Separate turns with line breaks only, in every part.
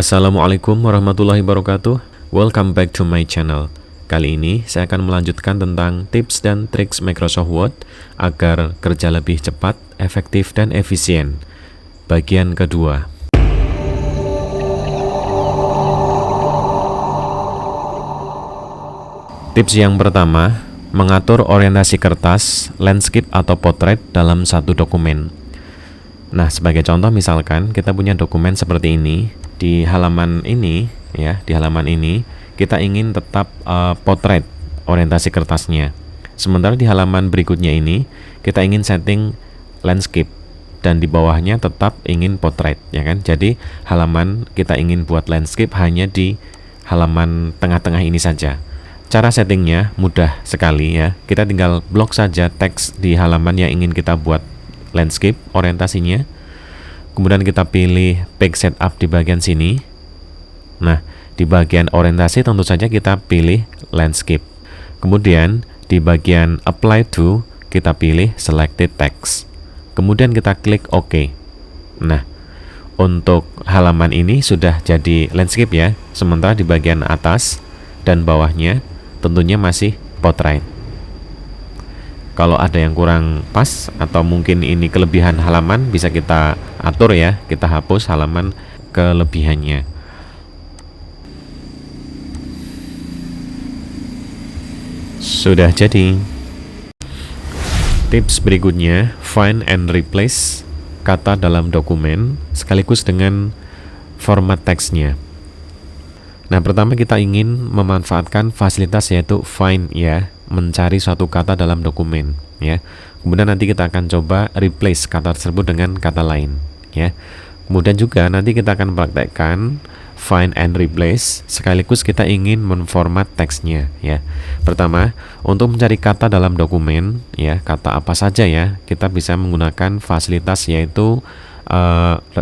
Assalamualaikum warahmatullahi wabarakatuh. Welcome back to my channel. Kali ini saya akan melanjutkan tentang tips dan triks Microsoft Word agar kerja lebih cepat, efektif, dan efisien. Bagian kedua. Tips yang pertama, mengatur orientasi kertas, landscape atau potret dalam satu dokumen. Nah, sebagai contoh misalkan kita punya dokumen seperti ini. Di halaman ini kita ingin tetap potret orientasi kertasnya. Sementara di halaman berikutnya ini kita ingin setting landscape dan di bawahnya tetap ingin potret, ya kan? Jadi halaman kita ingin buat landscape hanya di halaman tengah-tengah ini saja. Cara settingnya mudah sekali ya. Kita tinggal blok saja teks di halaman yang ingin kita buat landscape orientasinya. Kemudian kita pilih page setup di bagian sini. Nah, di bagian orientasi tentu saja kita pilih landscape. Kemudian di bagian apply to kita pilih selected text. Kemudian kita klik OK. Nah, untuk halaman ini sudah jadi landscape ya. Sementara di bagian atas dan bawahnya tentunya masih portrait. Kalau ada yang kurang pas atau mungkin ini kelebihan halaman, bisa kita atur ya, kita hapus halaman kelebihannya. Sudah jadi. Tips berikutnya, find and replace kata dalam dokumen sekaligus dengan format teksnya. Nah, pertama kita ingin memanfaatkan fasilitas yaitu find ya, mencari suatu kata dalam dokumen ya. Kemudian nanti kita akan coba replace kata tersebut dengan kata lain ya. Kemudian juga nanti kita akan praktekkan find and replace sekaligus kita ingin menformat teksnya ya. Pertama, untuk mencari kata dalam dokumen ya, kata apa saja ya, kita bisa menggunakan fasilitas yaitu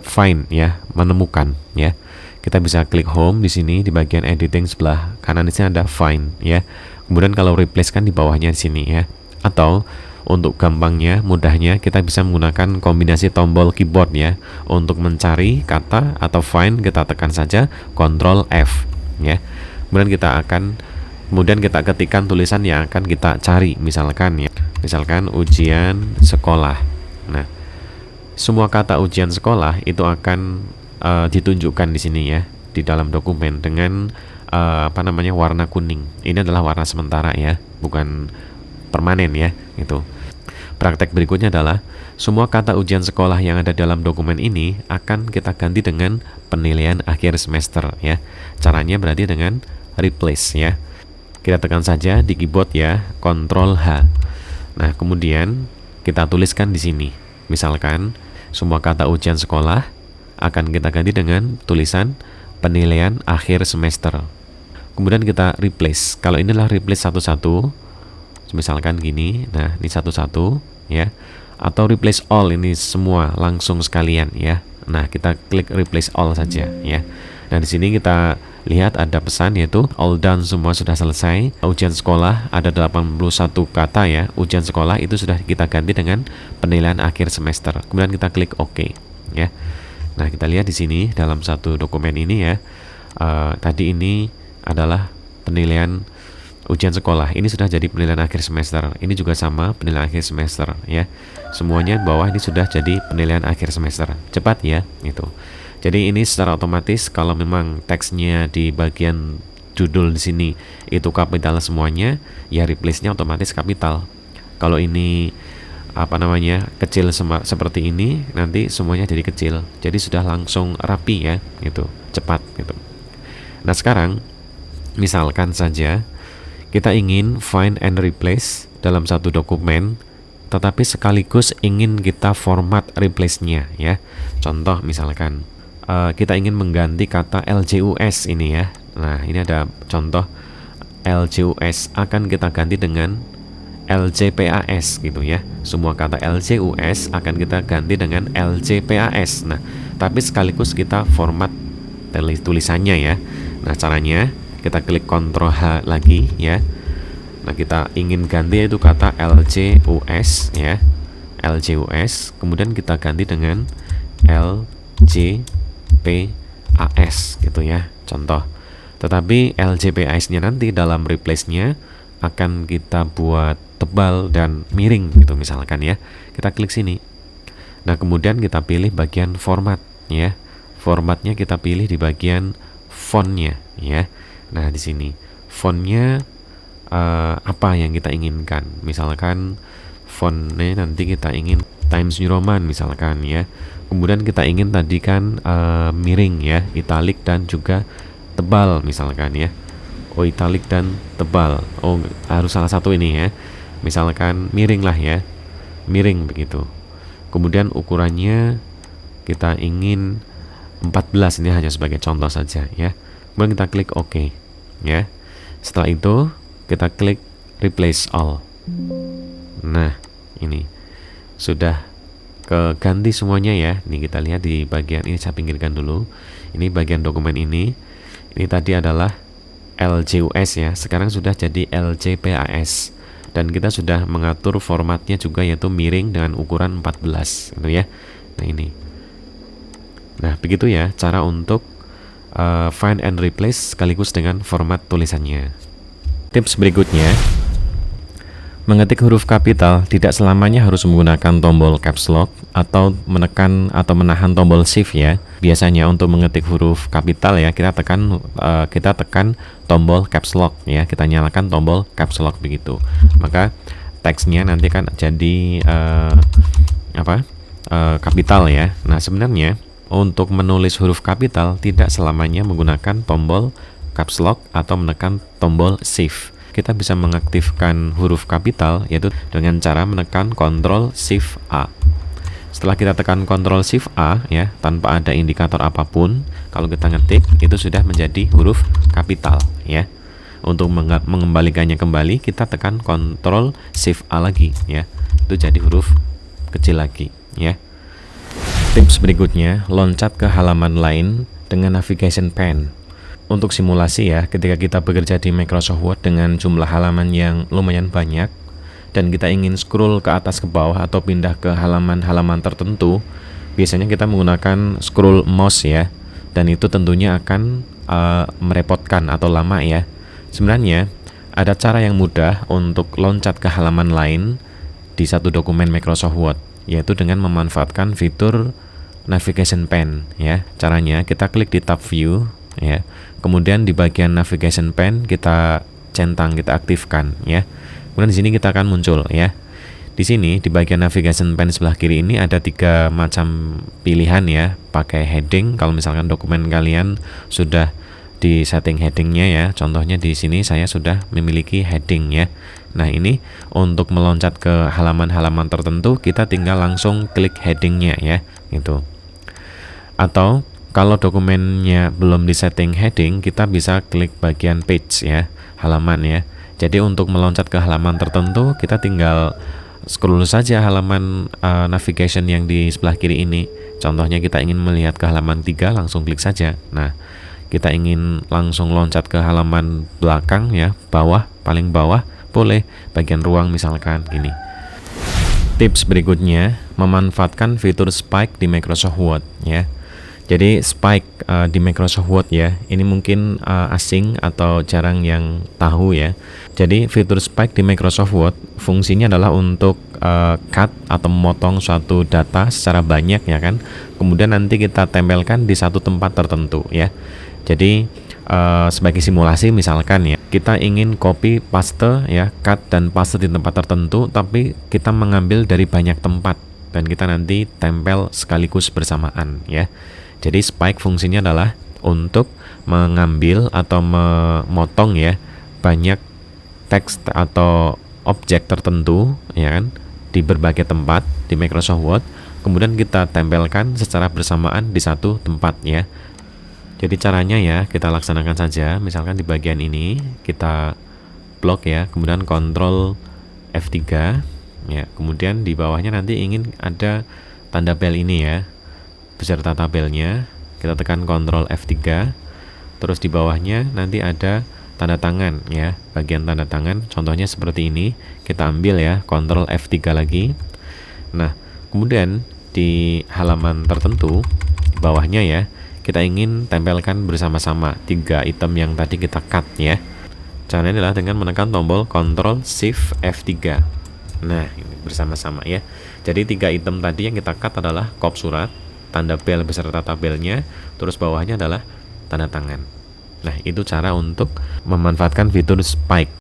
find ya, menemukan ya. Kita bisa klik home di sini di bagian editing sebelah kanan di sini ada find ya. Kemudian kalau replace kan di bawahnya di sini ya. Atau untuk gampangnya, mudahnya kita bisa menggunakan kombinasi tombol keyboard ya. Untuk mencari kata atau find kita tekan saja Ctrl F ya. Kemudian kita ketikkan tulisan yang akan kita cari misalkan ya. Misalkan ujian sekolah. Nah, semua kata ujian sekolah itu akan ditunjukkan di sini ya di dalam dokumen dengan warna kuning. Ini adalah warna sementara ya, bukan permanen ya. Itu. Praktek berikutnya adalah semua kata ujian sekolah yang ada dalam dokumen ini akan kita ganti dengan penilaian akhir semester ya. Caranya berarti dengan replace ya. Kita tekan saja di keyboard ya, Ctrl H. Nah, kemudian kita tuliskan di sini. Misalkan semua kata ujian sekolah akan kita ganti dengan tulisan penilaian akhir semester. Kemudian kita replace. Kalau inilah replace satu-satu, misalkan gini. Nah, ini satu-satu ya. Atau replace all, ini semua langsung sekalian ya. Nah, kita klik replace all saja ya. Nah, di sini kita lihat ada pesan yaitu all done, semua sudah selesai. Ujian sekolah ada 81 kata ya. Ujian sekolah itu sudah kita ganti dengan penilaian akhir semester. Kemudian kita klik OK ya. Nah, kita lihat di sini dalam satu dokumen ini ya. Tadi ini adalah penilaian ujian sekolah. Ini sudah jadi penilaian akhir semester. Ini juga sama penilaian akhir semester ya. Semuanya bawah ini sudah jadi penilaian akhir semester. Cepat ya itu. Jadi ini secara otomatis kalau memang teksnya di bagian judul di sini itu kapital semuanya, ya replace-nya otomatis kapital. Kalau ini kecil seperti ini, nanti semuanya jadi kecil. Jadi sudah langsung rapi ya, gitu, cepat gitu. Nah, sekarang misalkan saja kita ingin find and replace dalam satu dokumen, tetapi sekaligus ingin kita format replace-nya ya. Contoh misalkan kita ingin mengganti kata LJUS ini ya. Nah, ini ada contoh LJUS akan kita ganti dengan LJPAS gitu ya. Semua kata LJUS akan kita ganti dengan LJPAS. Nah, tapi sekaligus kita format tulisannya ya. Nah, caranya kita klik Ctrl H lagi ya. Nah, kita ingin ganti itu kata LJUS ya. LJUS, kemudian kita ganti dengan LJPAS. AS gitu ya, contoh. Tetapi LJPAS-nya nanti dalam replace-nya akan kita buat tebal dan miring gitu misalkan ya. Kita klik sini. Nah, kemudian kita pilih bagian format ya. Formatnya kita pilih di bagian fontnya ya. Nah, di sini fontnya apa yang kita inginkan. Misalkan fontnya nanti kita ingin Times New Roman misalkan ya. Kemudian kita ingin tadi kan miring ya, italic dan juga tebal misalkan ya. Oh, italic dan tebal. Oh, harus salah satu ini ya. Misalkan miring lah ya. Miring begitu. Kemudian ukurannya kita ingin 14, ini hanya sebagai contoh saja ya. Kemudian kita klik OK ya. Setelah itu kita klik replace all. Nah, ini sudah keganti semuanya ya. Ini kita lihat di bagian ini, saya pinggirkan dulu. Ini bagian dokumen ini. Ini tadi adalah LJUS ya, sekarang sudah jadi LJPAS. Dan kita sudah mengatur formatnya juga, yaitu miring dengan ukuran 14 gitu ya. Nah, ini. Nah, begitu ya cara untuk find and replace sekaligus dengan format tulisannya. Tips berikutnya, mengetik huruf kapital tidak selamanya harus menggunakan tombol caps lock atau menekan atau menahan tombol shift ya. Biasanya untuk mengetik huruf kapital ya, kita tekan tombol caps lock ya, kita nyalakan tombol caps lock begitu. Maka teksnya nanti kan jadi kapital ya. Nah, sebenarnya untuk menulis huruf kapital tidak selamanya menggunakan tombol caps lock atau menekan tombol shift. Kita bisa mengaktifkan huruf kapital yaitu dengan cara menekan Ctrl Shift A. Setelah kita tekan Ctrl Shift A ya, tanpa ada indikator apapun, kalau kita ngetik itu sudah menjadi huruf kapital ya. Untuk mengembalikannya kembali, kita tekan Ctrl Shift A lagi ya. Itu jadi huruf kecil lagi ya. Tips berikutnya, loncat ke halaman lain dengan navigation pen. Untuk simulasi ya, ketika kita bekerja di Microsoft Word dengan jumlah halaman yang lumayan banyak dan kita ingin scroll ke atas ke bawah atau pindah ke halaman-halaman tertentu, biasanya kita menggunakan scroll mouse ya, dan itu tentunya akan merepotkan atau lama ya. Sebenarnya ada cara yang mudah untuk loncat ke halaman lain di satu dokumen Microsoft Word, yaitu dengan memanfaatkan fitur navigation pen ya. Caranya kita klik di tab view ya. Kemudian di bagian navigation pen kita centang, kita aktifkan ya. Kemudian di sini kita akan muncul ya. Di sini di bagian navigation pen sebelah kiri ini ada 3 macam pilihan ya. Pakai heading kalau misalkan dokumen kalian sudah di setting headingnya ya. Contohnya di sini saya sudah memiliki heading ya. Nah, ini untuk meloncat ke halaman-halaman tertentu kita tinggal langsung klik headingnya ya gitu. Atau kalau dokumennya belum disetting heading, kita bisa klik bagian page ya, halaman ya. Jadi untuk meloncat ke halaman tertentu, kita tinggal scroll saja halaman navigation yang di sebelah kiri ini. Contohnya kita ingin melihat ke halaman 3, langsung klik saja. Nah, kita ingin langsung loncat ke halaman belakang ya, bawah, paling bawah, boleh bagian ruang misalkan gini. Tips berikutnya, memanfaatkan fitur Spike di Microsoft Word ya. Jadi Spike di Microsoft Word ya, ini mungkin asing atau jarang yang tahu ya. Jadi fitur Spike di Microsoft Word fungsinya adalah untuk cut atau memotong suatu data secara banyak ya kan. Kemudian nanti kita tempelkan di satu tempat tertentu ya. Jadi sebagai simulasi misalkan ya, kita ingin copy paste ya, cut dan paste di tempat tertentu, tapi kita mengambil dari banyak tempat dan kita nanti tempel sekaligus bersamaan ya. Jadi Spike fungsinya adalah untuk mengambil atau memotong ya banyak teks atau objek tertentu ya kan di berbagai tempat di Microsoft Word, kemudian kita tempelkan secara bersamaan di satu tempat ya. Jadi caranya ya kita laksanakan saja. Misalkan di bagian ini kita blok ya, kemudian Ctrl F3 ya, kemudian di bawahnya nanti ingin ada tanda bel ini ya beserta tabelnya, kita tekan Ctrl F3, terus di bawahnya nanti ada tanda tangan ya, bagian tanda tangan contohnya seperti ini, kita ambil ya, Ctrl F3 lagi. Nah, kemudian di halaman tertentu bawahnya ya, kita ingin tempelkan bersama-sama 3 item yang tadi kita cut ya. Caranya adalah dengan menekan tombol Ctrl Shift F3. Nah, ini bersama-sama ya. Jadi 3 item tadi yang kita cut adalah kop surat, tanda bel beserta tabelnya, terus bawahnya adalah tanda tangan. Nah, itu cara untuk memanfaatkan fitur spike.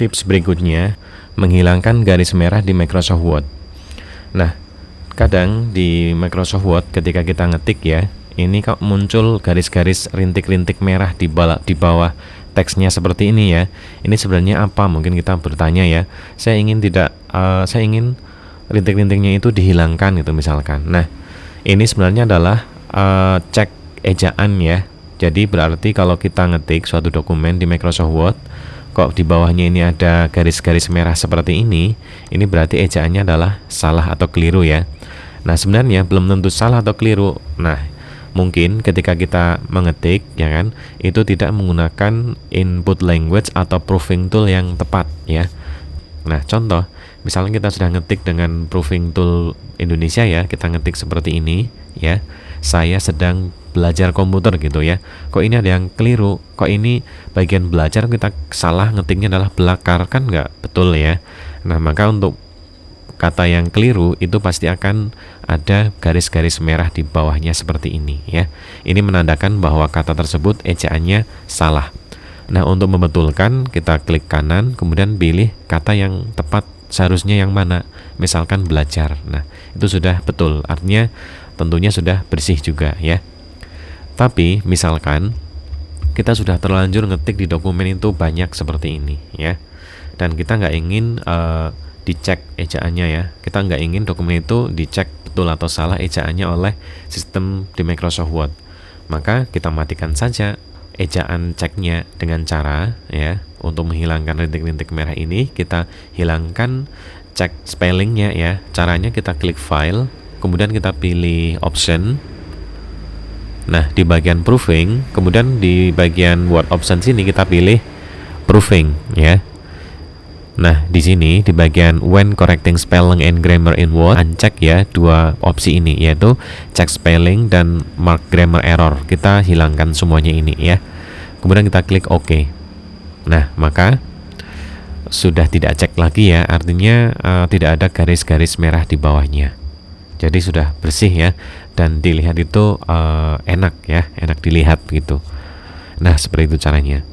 Tips berikutnya, menghilangkan garis merah di Microsoft Word. Nah, kadang di Microsoft Word ketika kita ngetik ya, ini kok muncul garis-garis rintik-rintik merah di bawah teksnya seperti ini ya. Ini sebenarnya apa? Mungkin kita bertanya ya. Saya ingin rintik-rintiknya itu dihilangkan gitu misalkan. Nah, ini sebenarnya adalah cek ejaan ya. Jadi berarti kalau kita ngetik suatu dokumen di Microsoft Word, kok di bawahnya ini ada garis-garis merah seperti ini berarti ejaannya adalah salah atau keliru ya. Nah, sebenarnya belum tentu salah atau keliru. Nah, mungkin ketika kita mengetik ya kan, itu tidak menggunakan input language atau proofing tool yang tepat ya. Nah, contoh, misalnya kita sudah ngetik dengan proofing tool Indonesia ya, kita ngetik seperti ini ya. Saya sedang belajar komputer gitu ya. Kok ini ada yang keliru? Kok ini bagian belajar kita salah ngetiknya adalah belakar, kan nggak betul ya. Nah, maka untuk kata yang keliru itu pasti akan ada garis-garis merah di bawahnya seperti ini ya. Ini menandakan bahwa kata tersebut ejaannya salah. Nah, untuk membetulkan kita klik kanan, kemudian pilih kata yang tepat seharusnya yang mana. Misalkan belajar. Nah, itu sudah betul. Artinya tentunya sudah bersih juga ya. Tapi misalkan kita sudah terlanjur ngetik di dokumen itu banyak seperti ini ya. Dan kita nggak ingin dicek ejaannya ya. Kita nggak ingin dokumen itu dicek betul atau salah ejaannya oleh sistem di Microsoft Word. Maka kita matikan saja ejaan ceknya dengan cara ya, untuk menghilangkan rintik-rintik merah ini kita hilangkan cek spellingnya ya. Caranya kita klik file, kemudian kita pilih option. Nah, di bagian proofing, kemudian di bagian word option sini kita pilih proofing ya. Nah, di sini di bagian when correcting spelling and grammar in Word, uncek ya 2 opsi ini, yaitu check spelling dan mark grammar error. Kita hilangkan semuanya ini ya. Kemudian kita klik OK. Nah, maka sudah tidak cek lagi ya, artinya tidak ada garis-garis merah di bawahnya. Jadi sudah bersih ya, dan dilihat itu enak ya, enak dilihat gitu. Nah, seperti itu caranya.